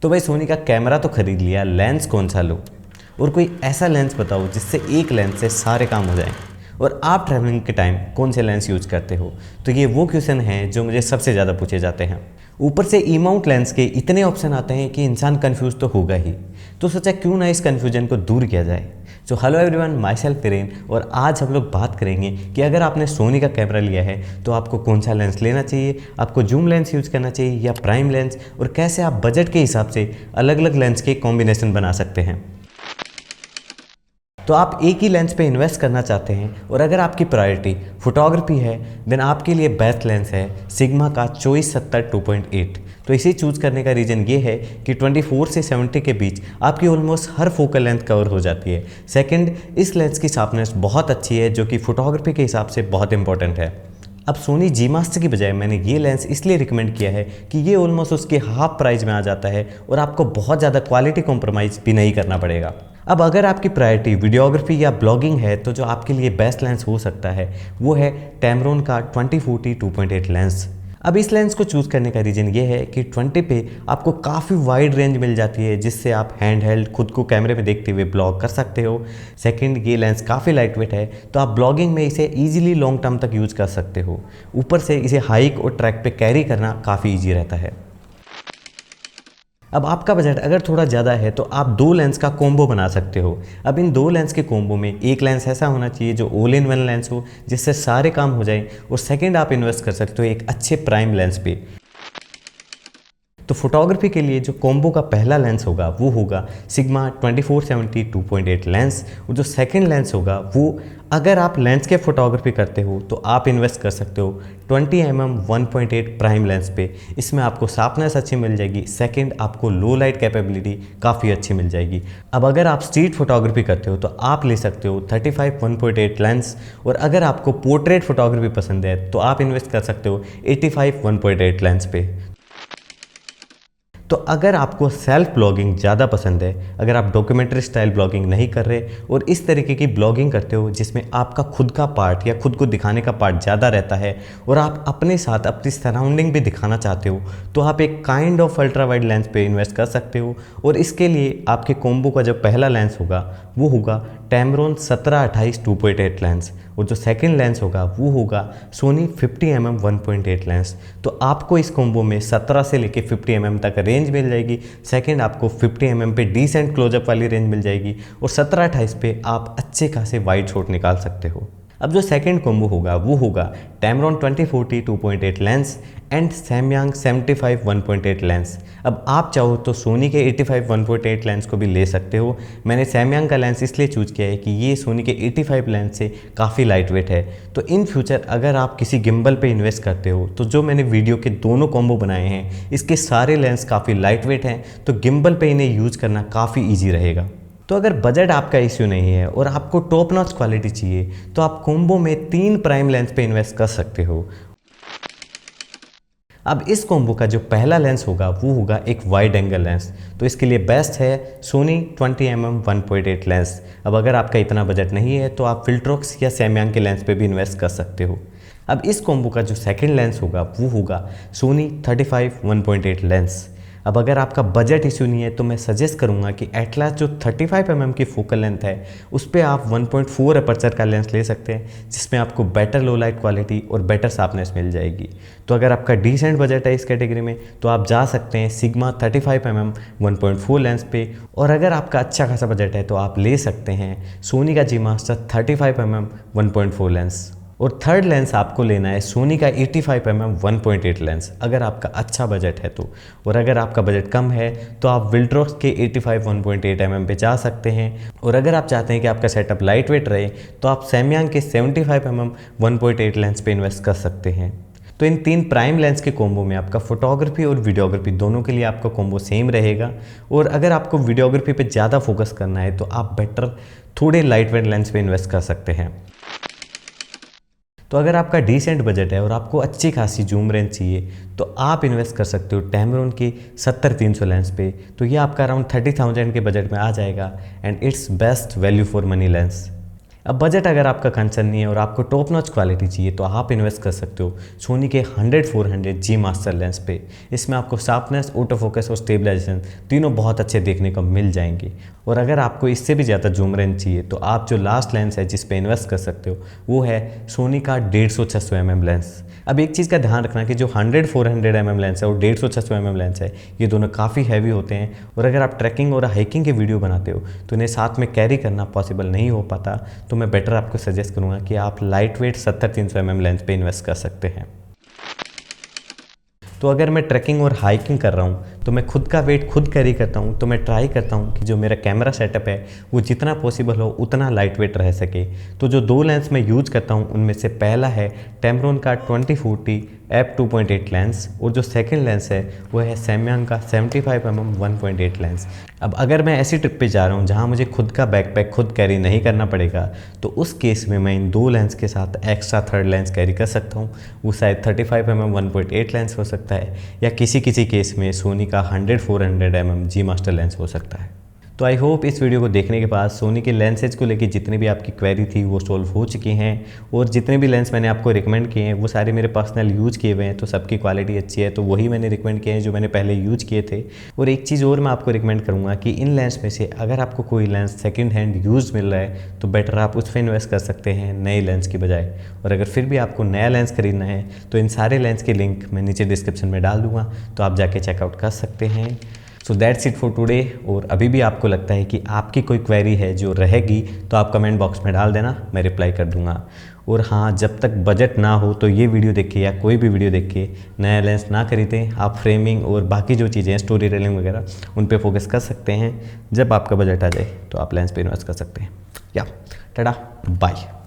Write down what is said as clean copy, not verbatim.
तो भाई सोनी का कैमरा तो खरीद लिया, लेंस कौन सा लो? और कोई ऐसा लेंस बताओ जिससे एक लेंस से सारे काम हो जाएं। और आप ट्रैवलिंग के टाइम कौन से लेंस यूज करते हो? तो ये वो क्वेश्चन हैं जो मुझे सबसे ज़्यादा पूछे जाते हैं। ऊपर से ई माउंट लेंस के इतने ऑप्शन आते हैं कि इंसान कंफ्यूज तो होगा ही। तो सोचा क्यों ना इस कन्फ्यूजन को दूर किया जाए। So hello everyone, my self Viren, और आज हम लोग बात करेंगे कि अगर आपने सोनी का कैमरा लिया है तो आपको कौन सा लेंस लेना चाहिए, आपको जूम लेंस यूज़ करना चाहिए या प्राइम लेंस, और कैसे आप बजट के हिसाब से अलग अलग लेंस के कॉम्बिनेशन बना सकते हैं। तो आप एक ही लेंस पे इन्वेस्ट करना चाहते हैं और अगर आपकी प्रायोरिटी फोटोग्राफी है देन आपके लिए बेस्ट लेंस है सिग्मा का 2470 2.8। तो इसे चूज़ करने का रीज़न ये है कि 24 से 70 के बीच आपकी ऑलमोस्ट हर फोकल लेंथ कवर हो जाती है। सेकंड, इस लेंस की शार्पनेस बहुत अच्छी है जो कि फोटोग्राफी के हिसाब से बहुत इंपॉर्टेंट है। अब सोनी जी मास्टर की बजाय मैंने ये लेंस इसलिए रिकमेंड किया है कि ये ऑलमोस्ट उसके हाफ प्राइस में आ जाता है और आपको बहुत ज़्यादा क्वालिटी कॉम्प्रोमाइज़ भी नहीं करना पड़ेगा। अब अगर आपकी प्रायोरिटी वीडियोग्राफी या ब्लॉगिंग है तो जो आपके लिए बेस्ट लेंस हो सकता है वो है टैमरॉन का 2040 2.8 लेंस। अब इस लेंस को चूज़ करने का रीज़न ये है कि 20 पे आपको काफ़ी वाइड रेंज मिल जाती है जिससे आप हैंड हेल्ड खुद को कैमरे में देखते हुए ब्लॉग कर सकते हो। सेकंड, ये लेंस काफ़ी लाइट वेट है तो आप ब्लॉगिंग में इसे ईजिली लॉन्ग टर्म तक यूज़ कर सकते हो। ऊपर से इसे हाइक और ट्रैक पे कैरी करना काफ़ी ईजी रहता है। अब आपका बजट अगर थोड़ा ज़्यादा है तो आप दो लेंस का कॉम्बो बना सकते हो। अब इन दो लेंस के कॉम्बो में एक लेंस ऐसा होना चाहिए जो ऑल इन वन लेंस हो जिससे सारे काम हो जाएं, और सेकंड आप इन्वेस्ट कर सकते हो एक अच्छे प्राइम लेंस पे। तो फोटोग्राफी के लिए जो कॉम्बो का पहला लेंस होगा वो होगा सिग्मा 2470 2.8 लेंस, और जो सेकंड लेंस होगा वो अगर आप लैंडस्केप फोटोग्राफी करते हो तो आप इन्वेस्ट कर सकते हो 20mm 1.8 प्राइम लेंस पे। इसमें आपको शार्पनेस अच्छी मिल जाएगी, सेकंड आपको लो लाइट कैपेबिलिटी काफ़ी अच्छी मिल जाएगी। अब अगर आप स्ट्रीट फोटोग्राफी करते हो तो आप ले सकते हो 35 1.8 लेंस, और अगर आपको पोर्ट्रेट फोटोग्राफी पसंद है तो आप इन्वेस्ट कर सकते हो 85 1.8 लेंस पे। तो अगर आपको सेल्फ ब्लॉगिंग ज़्यादा पसंद है, अगर आप डॉक्यूमेंट्री स्टाइल ब्लॉगिंग नहीं कर रहे और इस तरीके की ब्लॉगिंग करते हो जिसमें आपका खुद का पार्ट या खुद को दिखाने का पार्ट ज़्यादा रहता है और आप अपने साथ अपनी सराउंडिंग भी दिखाना चाहते हो, तो आप एक kind of ultra wide lens पे इन्वेस्ट कर सकते हो। और इसके लिए आपके कॉम्बो का जो पहला लेंस होगा वो होगा टैमरॉन 1728 2.8 लेंस, और जो सेकंड लेंस होगा वो होगा सोनी 50mm 1.8 लेंस। तो आपको इस कॉम्बो में 17 से लेके 50mm तक रेंज मिल जाएगी। सेकंड, आपको 50mm पे डिसेंट क्लोजअप वाली रेंज मिल जाएगी, और 17-28 पे आप अच्छे खासे वाइड शॉट निकाल सकते हो। अब जो सेकंड कॉम्बो होगा वो होगा टैमरॉन 2040 2.8 लेंस एंड सैमयांग 75 1.8 लेंस। अब आप चाहो तो सोनी के 85 1.8 लेंस को भी ले सकते हो। मैंने सैमयांग का लेंस इसलिए चूज़ किया है कि ये सोनी के 85 लेंस से काफ़ी लाइट वेट है। तो इन फ्यूचर अगर आप किसी गिम्बल पे इन्वेस्ट करते हो तो जो मैंने वीडियो के दोनों कॉम्बो बनाए हैं इसके सारे लेंस काफ़ी लाइट वेट हैं, तो गिम्बल पे इन्हें यूज़ करना काफ़ी ईजी रहेगा। तो अगर बजट आपका इश्यू नहीं है और आपको टॉप नॉच क्वालिटी चाहिए तो आप कॉम्बो में 3 प्राइम लेंस पे इन्वेस्ट कर सकते हो। अब इस कॉम्बो का जो पहला लेंस होगा वो होगा एक वाइड एंगल लेंस, तो इसके लिए बेस्ट है सोनी 20mm 1.8 लेंस। अब अगर आपका इतना बजट नहीं है तो आप फिल्ट्रोक्स या सैमयांग के लेंस पे भी इन्वेस्ट कर सकते हो। अब इस कॉम्बो का जो सेकंड लेंस होगा वो होगा सोनी 35 1.8 लेंस। अब अगर आपका बजट इशू नहीं है तो मैं सजेस्ट करूंगा कि एटलास जो 35mm की फोकल लेंथ है उस पर आप 1.4 अपर्चर का लेंस ले सकते हैं जिसमें आपको बेटर लो लाइट क्वालिटी और बेटर शार्पनेस मिल जाएगी। तो अगर आपका डिसेंट बजट है इस कैटेगरी में तो आप जा सकते हैं सिग्मा 35mm 1.4 लेंस पे, और अगर आपका अच्छा खासा बजट है तो आप ले सकते हैं सोनी का जी मास्टर 35mm 1.4 लेंस। और थर्ड लेंस आपको लेना है सोनी का 85mm 1.8 लेंस अगर आपका अच्छा बजट है तो। और अगर आपका बजट कम है तो आप विल्ट्रॉक्स के 85 1.8mm पे जा सकते हैं। और अगर आप चाहते हैं कि आपका सेटअप लाइट वेट रहे तो आप सैमयांग के 75mm 1.8 लेंस पे इन्वेस्ट कर सकते हैं। तो इन 3 प्राइम लेंस के कॉम्बो में आपका फोटोग्राफी और वीडियोग्राफी दोनों के लिए आपका कॉम्बो सेम रहेगा। और अगर आपको वीडियोग्राफी पे ज़्यादा फोकस करना है तो आप बेटर थोड़े लाइट वेट लेंस पे इन्वेस्ट कर सकते हैं। तो अगर आपका डिसेंट बजट है और आपको अच्छी खासी जूम रेंज चाहिए तो आप इन्वेस्ट कर सकते हो टैमरॉन के 70-300 लेंस पे। तो ये आपका अराउंड 30,000 के बजट में आ जाएगा and it's best value for money lens. अब बजट अगर आपका कंसर्न नहीं है और आपको टॉप नॉच क्वालिटी चाहिए तो आप इन्वेस्ट कर सकते हो सोनी के 100-400 जी मास्टर लेंस पे। इसमें आपको शार्पनेस, ऑटो फोकस और स्टेबलाइजेशन तीनों बहुत अच्छे देखने को मिल जाएंगे। और अगर आपको इससे भी ज़्यादा जूम रेंज चाहिए तो आप जो लास्ट लेंस है जिस पे इन्वेस्ट कर सकते हो वो है सोनी का 150-600 mm लेंस। अब एक चीज़ का ध्यान रखना कि जो 100-400 mm लेंस है और 150-600 mm लेंस है ये दोनों काफ़ी हैवी होते हैं और अगर आप ट्रैकिंग और हाइकिंग के वीडियो बनाते हो तो इन्हें साथ में कैरी करना पॉसिबल नहीं हो पाता। तो मैं बेटर आपको सजेस्ट करूँगा कि आप लाइट वेट 70-300 mm लेंस पे इन्वेस्ट कर सकते हैं। तो अगर मैं ट्रैकिंग और हाइकिंग कर रहा हूँ तो मैं खुद का वेट खुद कैरी करता हूँ, तो मैं ट्राई करता हूँ कि जो मेरा कैमरा सेटअप है वो जितना पॉसिबल हो उतना लाइट वेट रह सके। तो जो 2 लेंस मैं यूज़ करता हूँ उनमें से पहला है टेम्ब्रोन का 2040 f2.8 लेंस और जो सेकंड लेंस है वो है सैमयंग का 75mm 1.8 लेंस। अब अगर मैं ऐसी ट्रिप पे जा रहा हूँ जहाँ मुझे खुद का बैकपैक खुद कैरी नहीं करना पड़ेगा तो उस केस में मैं इन 2 लेंस के साथ एक्स्ट्रा थर्ड लेंस कैरी कर सकता हूँ। वो शायद 35mm 1.8 लेंस हो सकता है या किसी केस में सोनी का 100-400 mm जी मास्टर लेंस हो सकता है। तो आई होप इस वीडियो को देखने के बाद सोनी के लेंसेज को लेके जितनी भी आपकी क्वेरी थी वो सॉल्व हो चुकी हैं और जितने भी लेंस मैंने आपको रिकमेंड किए हैं वो सारे मेरे पर्सनल यूज़ किए हुए हैं, तो सबकी क्वालिटी अच्छी है, तो वही मैंने रिकमेंड किए हैं जो मैंने पहले यूज़ किए थे। और एक चीज़ और मैं आपको रिकमेंड करूँगा कि इन लेंस में से अगर आपको कोई लेंस सेकेंड हैंड यूज़ मिल रहा है तो बेटर आप उस पर इन्वेस्ट कर सकते हैं नए लेंस की बजाय। और अगर फिर भी आपको नया लेंस खरीदना है तो इन सारे लेंस के लिंक मैं नीचे डिस्क्रिप्शन में डाल दूँगा, तो आप जाके चेकआउट कर सकते हैं। So that's it for today. और अभी भी आपको लगता है कि आपकी कोई क्वेरी है जो रहेगी तो आप कमेंट बॉक्स में डाल देना, मैं रिप्लाई कर दूंगा। और हाँ, जब तक बजट ना हो तो ये वीडियो देख के या कोई भी वीडियो देख के नया लेंस ना खरीदें। आप फ्रेमिंग और बाकी जो चीज़ें हैं स्टोरी टेलिंग वगैरह उन पे फोकस कर सकते हैं। जब आपका बजट आ जाए तो आप लेंस पे इन्वेस्ट कर सकते हैं। या टाटा बाय।